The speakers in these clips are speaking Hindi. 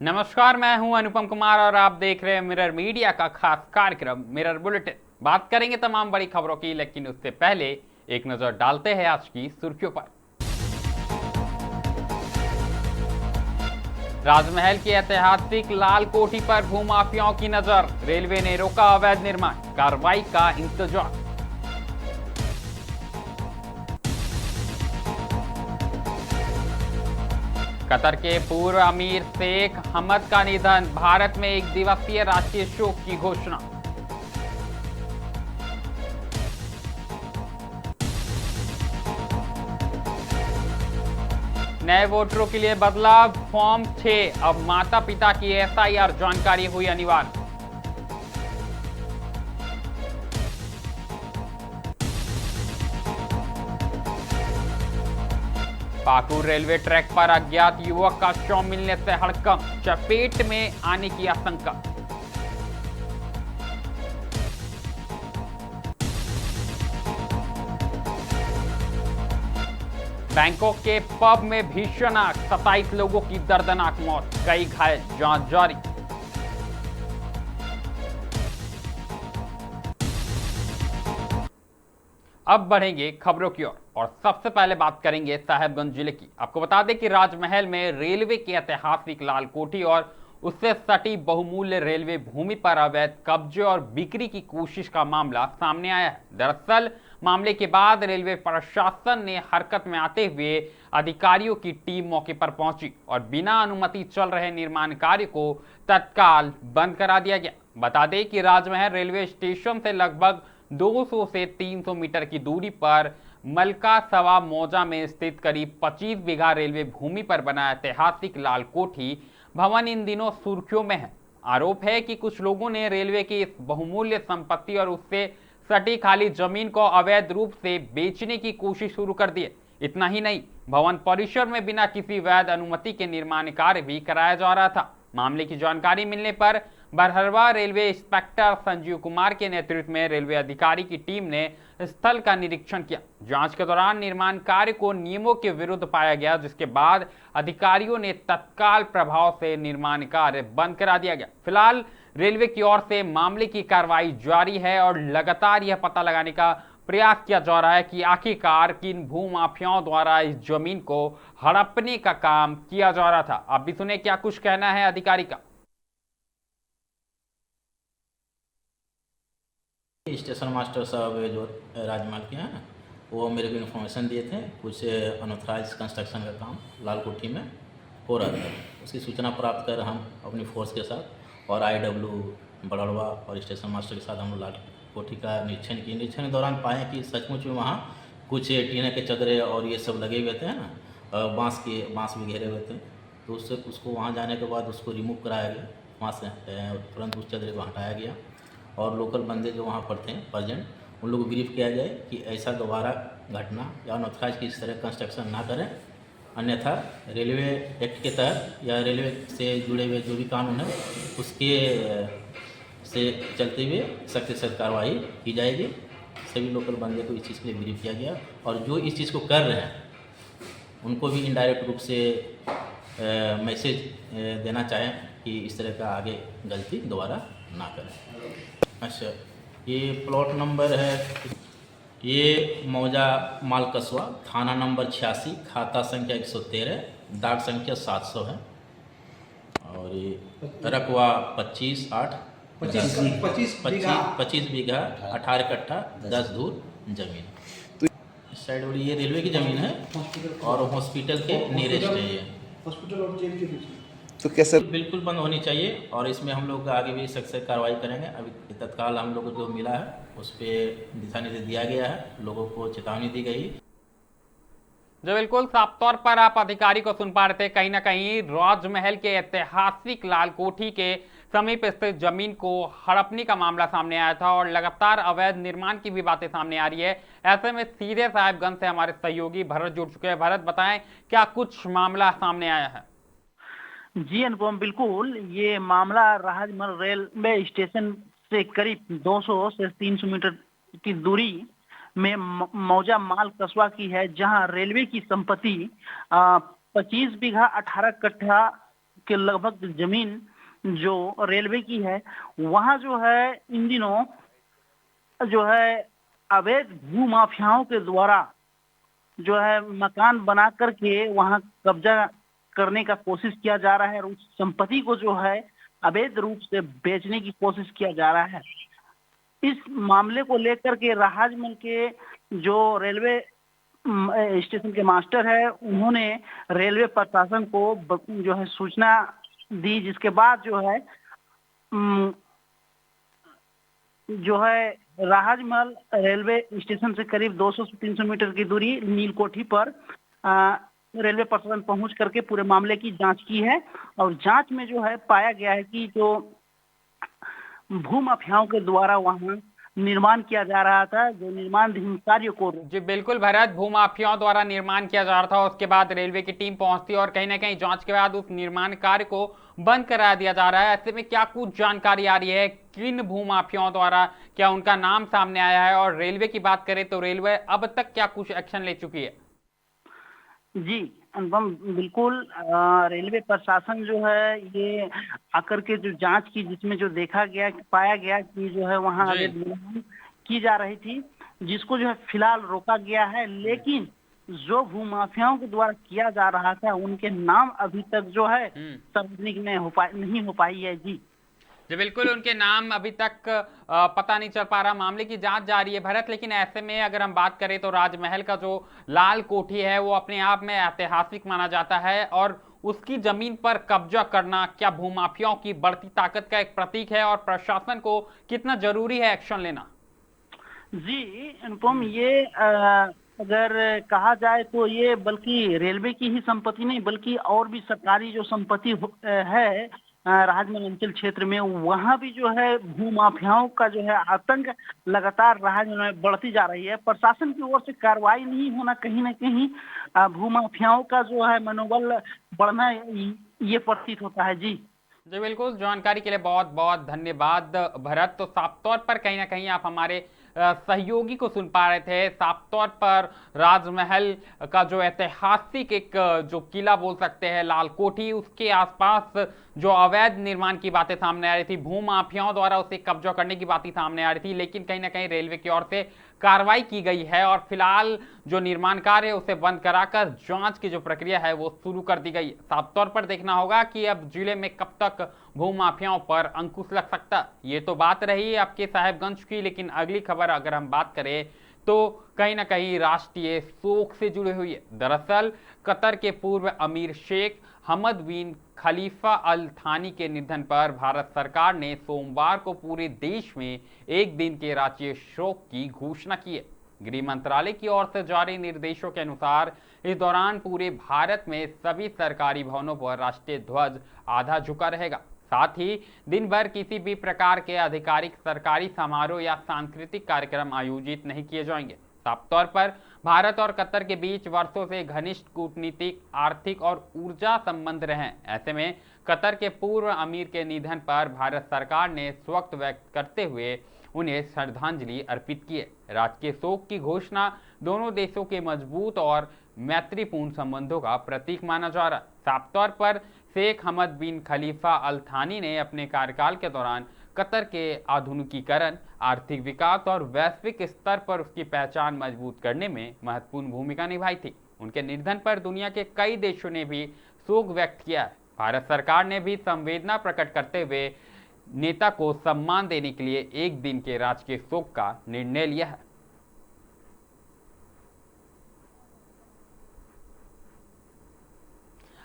नमस्कार, मैं हूं अनुपम कुमार और आप देख रहे हैं मिरर मीडिया का खास कार्यक्रम मिरर बुलेटिन। बात करेंगे तमाम बड़ी खबरों की, लेकिन उससे पहले एक नजर डालते हैं आज की सुर्खियों पर। राजमहल की ऐतिहासिक लाल कोठी पर भूमाफियाओं की नजर, रेलवे ने रोका अवैध निर्माण, कार्रवाई का इंतजार। कतर के पूर्व अमीर शेख हमद का निधन, भारत में एक दिवसीय राष्ट्रीय शोक की घोषणा। नए वोटरों के लिए बदलाव, फॉर्म 6 अब माता पिता की एसआईआर जानकारी हुई अनिवार्य। पाकुड़ रेलवे ट्रैक पर अज्ञात युवक का शव मिलने से हड़कंप, चपेट में आने की आशंका। बैंकॉक के पब में भीषण आग, 27 लोगों की दर्दनाक मौत, कई घायल, जांच जारी। अब बढ़ेंगे खबरों की ओर और सबसे पहले बात करेंगे साहेबगंज जिले की। आपको बता दें कि राजमहल में रेलवे की ऐतिहासिक लाल कोठी और उससे सटी बहुमूल्य रेलवे भूमि पर अवैध कब्जे और बिक्री की कोशिश का मामला सामने आया है। दरअसल मामले के बाद रेलवे प्रशासन ने हरकत में आते हुए अधिकारियों की टीम मौके पर पहुंची और बिना अनुमति चल रहे निर्माण कार्य को तत्काल बंद करा दिया गया। बता दें कि राजमहल रेलवे स्टेशन से लगभग 200 से 300 मीटर की दूरी पर मलका सवा मौजा में स्थित करीब 25 बीघा रेलवे भूमि पर बना ऐतिहासिक लाल कोठी भवन इन दिनों सुर्खियों में है। आरोप है कि कुछ लोगों ने रेलवे की इस बहुमूल्य संपत्ति और उससे सटी खाली जमीन को अवैध रूप से बेचने की कोशिश शुरू कर दी है। इतना ही नहीं, भवन परिसर में बिना किसी वैध अनुमति के निर्माण कार्य भी कराया जा रहा था। मामले की जानकारी मिलने पर बरहरवा रेलवे इंस्पेक्टर संजीव कुमार के नेतृत्व में रेलवे अधिकारी की टीम ने स्थल का निरीक्षण किया। जांच के दौरान निर्माण कार्य को नियमों के विरुद्ध पाया गया, जिसके बाद अधिकारियों ने तत्काल प्रभाव से निर्माण कार्य बंद करा दिया गया। फिलहाल रेलवे की ओर से मामले की कार्रवाई जारी है और लगातार यह पता लगाने का प्रयास किया जा रहा है कि आखिरकार किन भूमाफियाओं द्वारा इस जमीन को हड़पने का काम किया जा रहा था। आप भी सुने क्या कुछ कहना है अधिकारी का। स्टेशन मास्टर साहब जो राजमहल के हैं वो मेरे को इन्फॉर्मेशन दिए थे, कुछ अनऑथराइज कंस्ट्रक्शन का काम लाल कोठी में हो रहा था। उसकी सूचना प्राप्त कर हम अपनी फोर्स के साथ और IW बड़ौदा और स्टेशन मास्टर के साथ हम लाल कोठी का निरीक्षण किए। निरीक्षण के दौरान पाए कि सचमुच में वहाँ कुछ टीने के चदरे और ये सब लगे हुए थे ना, बाँस भी घेरे हुए थे। तो उसको वहाँ जाने के बाद उसको रिमूव कराया गया वहाँ से, तुरंत उस चदरे को हटाया गया और लोकल बंदे जो वहाँ पर थे प्रेजेंट, उन लोगों को ब्रीफ किया जाए कि ऐसा दोबारा घटना या अनऑथराइज की इस तरह कंस्ट्रक्शन ना करें, अन्यथा रेलवे एक्ट के तहत या रेलवे से जुड़े हुए जो भी कानून है उसके से चलते हुए सख्त से कार्रवाई की जाएगी। सभी लोकल बंदे को इस चीज़ के लिए ब्रीफ किया गया और जो इस चीज़ को कर रहे हैं उनको भी इनडायरेक्ट रूप से मैसेज देना चाहें कि इस तरह का आगे गलती दोबारा ना करें। अच्छा, ये प्लॉट नंबर है, ये मौजा माल कस्बा, थाना नंबर 86, खाता संख्या 113, डाक संख्या 700 है और ये रकवा 25 बीघा 18 कट्ठा 10 धूर जमीन। इस साइड वाली ये रेलवे की ज़मीन है और हॉस्पिटल के नियरेस्ट है ये। हॉस्पिटल और जेल के बीच तो कैसे बिल्कुल बंद होनी चाहिए और इसमें हम लोग आगे भी सख्त से कार्रवाई करेंगे। अभी तत्काल हम लोग को जो मिला है उस पर दिशा निर्देश दिया गया है, लोगों को चेतावनी दी गई। जो बिल्कुल साफ तौर पर आप अधिकारी को सुन पा रहे थे, कहीं ना कहीं राजमहल के ऐतिहासिक लाल कोठी के समीप स्थित जमीन को हड़पने का मामला सामने आया था और लगातार अवैध निर्माण की भी बातें सामने आ रही है। ऐसे में सीधे साहेबगंज से हमारे सहयोगी भरत जुड़ चुके हैं। भरत, बताएं क्या कुछ मामला सामने आया है। जी अनुपम, बिल्कुल ये मामला राजमहल रेलवे स्टेशन से करीब 200 से 300 मीटर की दूरी में मौजा माल कस्बा की है, जहां रेलवे की संपत्ति 25 बीघा 18 कट्ठा के लगभग जमीन जो रेलवे की है, वहाँ जो है इन दिनों जो है अवैध भूमाफियाओं के द्वारा जो है मकान बना करके वहाँ कब्जा करने का कोशिश किया जा रहा है और उस संपत्ति को जो है अवैध रूप से बेचने की कोशिश किया जा रहा है। इस मामले को लेकर के राजमहल के जो रेलवे स्टेशन के मास्टर है, उन्होंने रेलवे प्रशासन को जो है सूचना दी, जिसके बाद जो है राजमहल रेलवे स्टेशन से करीब 200 से 300 मीटर की दूरी नीलकोठी पर रेलवे प्रशासन पहुंच करके पूरे मामले की जांच की है और जांच में जो है पाया गया है कि जो भूमाफियाओं के द्वारा वहां निर्माण किया जा रहा था, जो निर्माणाधीन कार्य को जी बिल्कुल भरत, भूमाफियाओं द्वारा निर्माण किया जा रहा था, उसके बाद रेलवे की टीम पहुंचती और कहीं ना कहीं जांच के बाद उस निर्माण कार्य को बंद करा दिया जा रहा है। ऐसे में क्या कुछ जानकारी आ रही है किन भूमाफियाओं द्वारा, क्या उनका नाम सामने आया है? और रेलवे की बात करें तो रेलवे अब तक क्या कुछ एक्शन ले चुकी है? जी अनुपम, बिल्कुल रेलवे प्रशासन जो है ये आकर के जो जांच की, जिसमें जो देखा गया, पाया गया कि जो है वहाँ अवैध निर्माण की जा रही थी, जिसको जो है फिलहाल रोका गया है। लेकिन जो भूमाफियाओं के द्वारा किया जा रहा था उनके नाम अभी तक जो है सार्वजनिक नहीं हो पाई है। जी जी बिल्कुल, उनके नाम अभी तक पता नहीं चल पा रहा, मामले की जांच जारी है भरत। लेकिन ऐसे में अगर हम बात करें तो राजमहल का जो लाल कोठी है वो अपने आप में ऐतिहासिक माना जाता है और उसकी जमीन पर कब्जा करना क्या भूमाफियाओं की बढ़ती ताकत का एक प्रतीक है और प्रशासन को कितना जरूरी है एक्शन लेना? जी अनुपम, ये अगर कहा जाए तो ये बल्कि रेलवे की ही संपत्ति नहीं बल्कि और भी सरकारी जो संपत्ति है राजमहल अंचल क्षेत्र में, वहाँ भी जो है भूमाफियाओं का जो है आतंक लगातार राजमहल में बढ़ती जा रही है। प्रशासन की ओर से कार्रवाई नहीं होना कहीं ना कहीं भूमाफियाओं का जो है मनोबल बढ़ना ये प्रतीत होता है। जी जी बिल्कुल, जानकारी के लिए बहुत बहुत धन्यवाद भरत। तो साफ तौर पर कहीं ना कहीं आप हमारे सहयोगी को सुन पा रहे थे। साफ तौर पर राजमहल का जो ऐतिहासिक एक जो किला बोल सकते हैं लाल कोठी, उसके आसपास जो अवैध निर्माण की बातें सामने आ रही थी, भूमाफियाओं द्वारा उसे कब्जा करने की बातें सामने आ रही थी, लेकिन कहीं ना कहीं रेलवे की ओर से कार्रवाई की गई है और फिलहाल जो निर्माण कार्य है उसे बंद कराकर जांच की जो प्रक्रिया है वो शुरू कर दी गई। साफ तौर पर देखना होगा कि अब जिले में कब तक भूमाफियाओं पर अंकुश लग सकता। ये तो बात रही आपके साहेबगंज की, लेकिन अगली खबर अगर हम बात करें तो कहीं ना कहीं राष्ट्रीय शोक से जुड़ी हुई है। दरअसल कतर के पूर्व अमीर शेख हमद बिन खलीफा अल थानी के निधन पर भारत सरकार ने सोमवार को पूरे देश में एक दिन के राष्ट्रीय शोक की घोषणा की है। गृह मंत्रालय की ओर से जारी निर्देशों के अनुसार इस दौरान पूरे भारत में सभी सरकारी भवनों पर राष्ट्रीय ध्वज आधा झुका रहेगा। साथ ही दिन भर किसी भी प्रकार के आधिकारिक सरकारी समारोह या सांस्कृतिक कार्यक्रम आयोजित नहीं किए जाएंगे। साफ तौर पर भारत और कतर के बीच वर्षों से घनिष्ठ कूटनीतिक, आर्थिक और ऊर्जा संबंध रहे हैं। ऐसे में कतर के पूर्व अमीर के निधन पर भारत सरकार ने शोक व्यक्त करते हुए उन्हें श्रद्धांजलि अर्पित की है। राजकीय शोक की घोषणा दोनों देशों के मजबूत और मैत्रीपूर्ण संबंधों का प्रतीक माना जा रहा है। साफ तौर पर शेख हमद बिन खलीफा अल थानी ने अपने कार्यकाल के दौरान कतर के आधुनिकीकरण, आर्थिक विकास और वैश्विक स्तर पर उसकी पहचान मजबूत करने में महत्वपूर्ण भूमिका निभाई थी। उनके निधन पर दुनिया के कई देशों ने भी शोक व्यक्त किया है। भारत सरकार ने भी संवेदना प्रकट करते हुए नेता को सम्मान देने के लिए एक दिन के राजकीय शोक का निर्णय लिया है।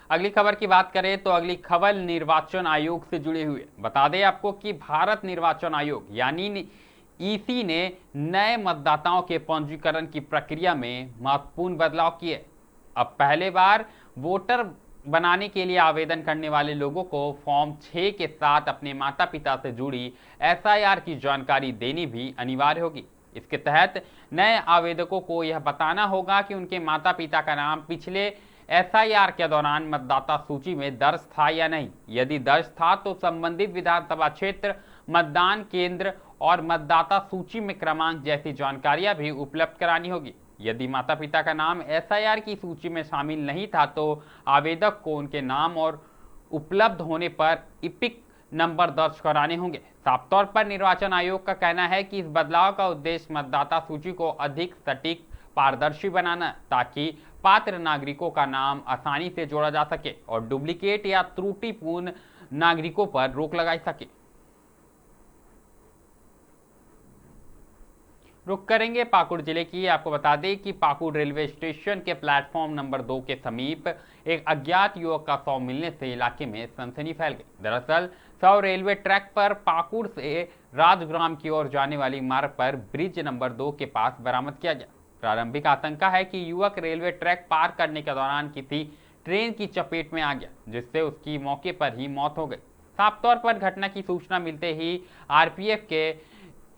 अगली खबर की बात करें तो अगली खबर निर्वाचन आयोग से जुड़ी हुई है। बता दें आपको कि भारत निर्वाचन आयोग यानी ईसी ने नए मतदाताओं के पंजीकरण की प्रक्रिया में महत्वपूर्ण बदलाव किए। अब पहले बार वोटर बनाने के लिए आवेदन करने वाले लोगों को फॉर्म 6 के साथ अपने माता पिता से जुड़ी एसआईआर की जानकारी देनी भी अनिवार्य होगी। इसके तहत नए आवेदकों को यह बताना होगा कि उनके माता पिता का नाम पिछले एसआईआर के दौरान मतदाता सूची में दर्ज था या नहीं। यदि दर्ज था तो संबंधित विधानसभा क्षेत्र, मतदान केंद्र और मतदाता सूची में क्रमांक जैसी जानकारियां भी उपलब्ध करानी होगी। यदि माता पिता का नाम एसआईआर की सूची में शामिल नहीं था तो आवेदक को उनके नाम और उपलब्ध होने पर इपिक नंबर दर्ज कराने होंगे। साफ तौर पर निर्वाचन आयोग का कहना है कि इस बदलाव का उद्देश्य मतदाता सूची को अधिक सटीक, पारदर्शी बनाना, ताकि पात्र नागरिकों का नाम आसानी से जोड़ा जा सके और डुप्लीकेट या त्रुटिपूर्ण नागरिकों पर रोक लगाई सके। रुक करेंगे पाकुड़ जिले की। आपको बता दें कि पाकुड़ रेलवे स्टेशन के प्लेटफॉर्म नंबर 2 के समीप एक अज्ञात युवक का शव मिलने से इलाके में सनसनी फैल गई। दरअसल शव रेलवे ट्रैक पर पाकुड़ से राजग्राम की ओर जाने वाली मार्ग पर ब्रिज नंबर 2 के पास बरामद किया गया। प्रारंभिक आशंका है कि युवक रेलवे ट्रैक पार करने के दौरान किसी ट्रेन की चपेट में आ गया, जिससे उसकी मौके पर ही मौत हो गई। साफ तौर पर घटना की सूचना मिलते ही आरपीएफ के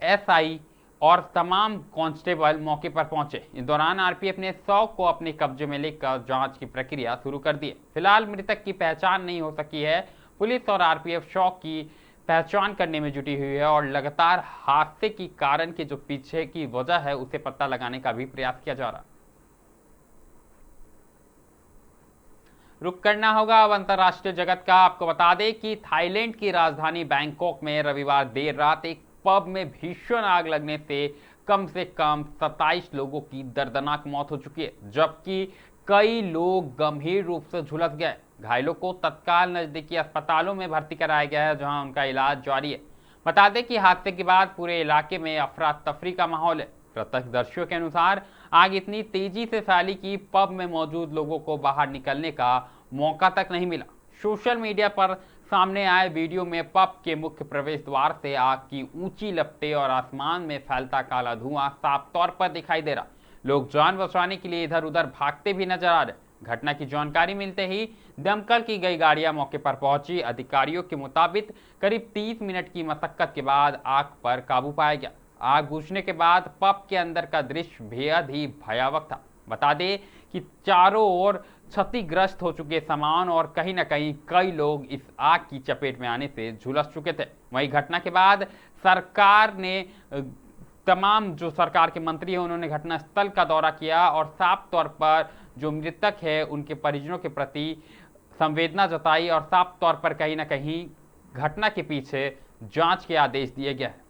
एसआई और तमाम कांस्टेबल मौके पर पहुंचे। इस दौरान आरपीएफ ने शव को अपने कब्जे में लेकर जांच की प्रक्रिया शुरू कर दी है। फिलहाल मृतक की पहचान नहीं हो सकी है। पुलिस और आरपीएफ शव की पहचान करने में जुटी हुई है और लगातार हादसे की कारण के जो पीछे की वजह है उसे पता लगाने का भी प्रयास किया जा रहा है। रुक करना होगा अब अंतर्राष्ट्रीय जगत का। आपको बता दें कि थाईलैंड की राजधानी बैंकॉक में रविवार देर रात एक पब में भीषण आग लगने से कम 27 लोगों की दर्दनाक मौत हो चुकी है, जबकि कई लोग गंभीर रूप से झुलस गए। घायलों को तत्काल नजदीकी अस्पतालों में भर्ती कराया गया है, जहां उनका इलाज जारी है। बता दें कि हादसे के बाद पूरे इलाके में अफरा तफरी का माहौल है। प्रत्यक्षदर्शियों के अनुसार आग इतनी तेजी से फैली कि पब में मौजूद लोगों को बाहर निकलने का मौका तक नहीं मिला। सोशल मीडिया पर सामने आए वीडियो में पब के मुख्य प्रवेश द्वार से आग की ऊंची लपटें और आसमान में फैलता काला धुआं साफ तौर पर दिखाई दे रहा। लोग जान बचाने के लिए इधर उधर भागते भी नजर आ रहे। घटना की जानकारी मिलते ही दमकल की गई गाड़ियां मौके पर पहुंची। अधिकारियों के मुताबिक करीब 30 मिनट की मशक्कत के बाद आग पर काबू पाया गया। आग बुझने के बाद पब के अंदर का दृश्य बेहद ही भयावह था। बता दें कि चारों ओर क्षतिग्रस्त हो चुके सामान और कहीं न कहीं कई लोग इस आग की चपेट में आने से झुलस चुके थे। वहीं घटना के बाद सरकार ने तमाम जो सरकार के मंत्री हैं उन्होंने घटनास्थल का दौरा किया और साफ तौर पर जो मृतक है उनके परिजनों के प्रति संवेदना जताई और साफ तौर पर कहीं न कहीं घटना के पीछे जांच के आदेश दिए गए हैं।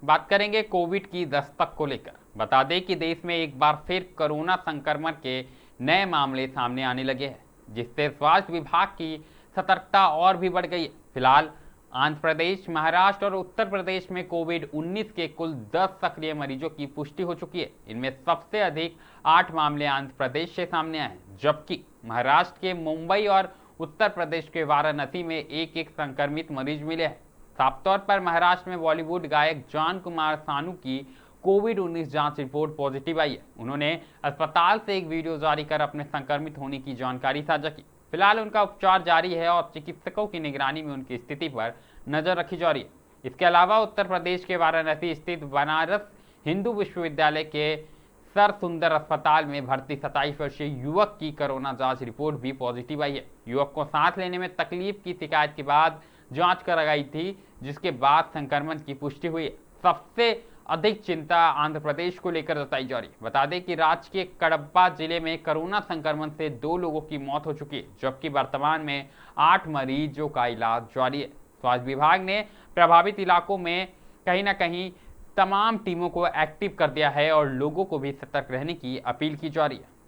बात करेंगे कोविड की दस्तक को लेकर। बता दें कि देश में एक बार फिर कोरोना संक्रमण के नए मामले सामने आने लगे हैं, जिससे स्वास्थ्य विभाग की सतर्कता और भी बढ़ गई है। फिलहाल आंध्र प्रदेश, महाराष्ट्र और उत्तर प्रदेश में कोविड-19 के कुल 10 सक्रिय मरीजों की पुष्टि हो चुकी है। इनमें सबसे अधिक 8 मामले आंध्र प्रदेश से सामने आए हैं, जबकि महाराष्ट्र के मुंबई और उत्तर प्रदेश के वाराणसी में एक एक संक्रमित मरीज मिले हैं। साफ तौर पर महाराष्ट्र में बॉलीवुड गायक जॉन कुमार सानू की कोविड-19 जांच रिपोर्ट पॉजिटिव आई है। उन्होंने अस्पताल से एक वीडियो जारी कर अपने संक्रमित होने की जानकारी साझा की। फिलहाल उनका उपचार जारी है और चिकित्सकों की निगरानी में उनकी स्थिति पर नजर रखी जा रही है। इसके अलावा उत्तर प्रदेश के वाराणसी स्थित बनारस हिंदू विश्वविद्यालय के सर सुंदर अस्पताल में भर्ती 27 वर्षीय युवक की कोरोना जांच रिपोर्ट भी पॉजिटिव आई है। युवक को सांस लेने में तकलीफ की शिकायत के बाद जांच कराई थी, जिसके बाद संक्रमण की पुष्टि हुई है। सबसे अधिक चिंता आंध्र प्रदेश को लेकर जताई जा रही है। बता दें कि राज्य के कडप्पा जिले में कोरोना संक्रमण से 2 लोगों की मौत हो चुकी है, जबकि वर्तमान में 8 मरीजों का इलाज जारी है। स्वास्थ्य विभाग ने प्रभावित इलाकों में कहीं न कहीं तमाम टीमों को एक्टिव कर दिया है और लोगों को भी सतर्क रहने की अपील की जा रही है।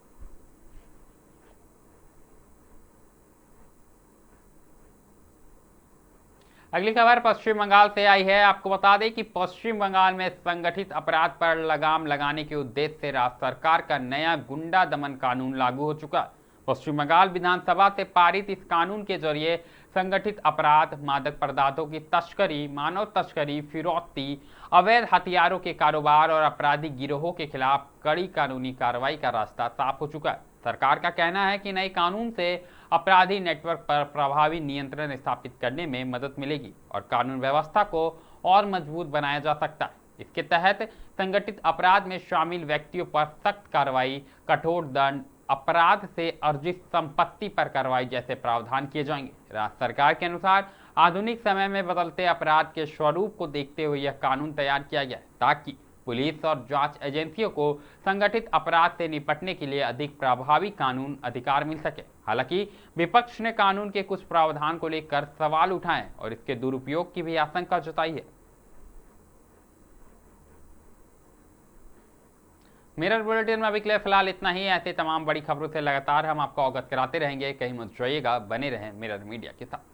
अगली खबर पश्चिम बंगाल से आई है। आपको बता दें कि पश्चिम बंगाल में संगठित अपराध पर लगाम लगाने के उद्देश्य से राज्य सरकार का नया गुंडा दमन कानून लागू हो चुका है। पश्चिम बंगाल विधानसभा से पारित इस कानून के जरिए संगठित अपराध, मादक पदार्थों की तस्करी, मानव तस्करी, फिरौती, अवैध हथियारों के कारोबार और आपराधिक गिरोहों के खिलाफ कड़ी कानूनी कार्रवाई का रास्ता साफ हो चुका है। सरकार का कहना है कि नए कानून से अपराधी नेटवर्क पर प्रभावी नियंत्रण स्थापित करने में मदद मिलेगी और कानून व्यवस्था को और मजबूत बनाया जा सकता है। इसके तहत संगठित अपराध में शामिल व्यक्तियों पर सख्त कार्रवाई, कठोर दंड, अपराध से अर्जित संपत्ति पर कार्रवाई जैसे प्रावधान किए जाएंगे। राज्य सरकार के अनुसार आधुनिक समय में बदलते अपराध के स्वरूप को देखते हुए यह कानून तैयार किया गया है, ताकि पुलिस और जांच एजेंसियों को संगठित अपराध से निपटने के लिए अधिक प्रभावी कानून अधिकार मिल सके। हालांकि विपक्ष ने कानून के कुछ प्रावधान को लेकर सवाल उठाए और इसके दुरुपयोग की भी आशंका जताई है। मिरर बुलेटिन में अभी के लिए फिलहाल इतना ही। ऐसे तमाम बड़ी खबरों से लगातार हम आपको अवगत कराते रहेंगे। कहीं मत जाइएगा, बने रहें मिरर मीडिया के साथ।